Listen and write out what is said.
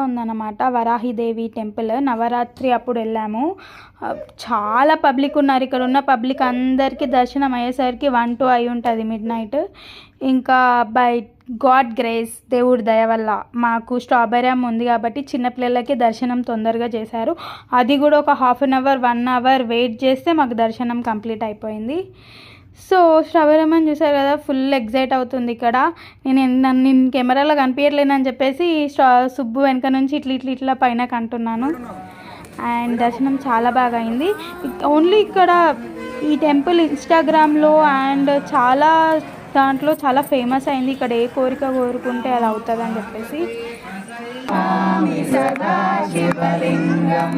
ఉందన్నమాట వరాహిదేవి టెంపుల్. నవరాత్రి అప్పుడు వెళ్ళాము. చాలా పబ్లిక్ ఉన్నారు. ఇక్కడ ఉన్న పబ్లిక్ అందరికీ దర్శనం అయ్యేసరికి 1-2 అయి ఉంటుంది మిడ్ నైట్. ఇంకా బై గాడ్ గ్రేస్, దేవుడి దయ వల్ల మాకు స్ట్రాబెరీ ఉంది కాబట్టి చిన్నపిల్లలకి దర్శనం తొందరగా చేశారు. అది కూడా ఒక 1/2 అవర్ 1 అవర్ వెయిట్ చేస్తే మాకు దర్శనం కంప్లీట్ అయిపోయింది. సో శ్రవణమని చూసారు కదా, ఫుల్ ఎగ్జైట్ అవుతుంది ఇక్కడ. నేను కెమెరాలో కనిపించట్లేనని చెప్పేసి సుబ్బు వెనక నుంచి ఇట్లా పైన కంటున్నాను. అండ్ దర్శనం చాలా బాగా అయింది. ఓన్లీ ఇక్కడ ఈ టెంపుల్ ఇన్స్టాగ్రామ్లో అండ్ చాలా దాంట్లో చాలా ఫేమస్ అయింది. ఇక్కడ ఏ కోరిక కోరుకుంటే అది అవుతుంది అని చెప్పేసి. శివలింగం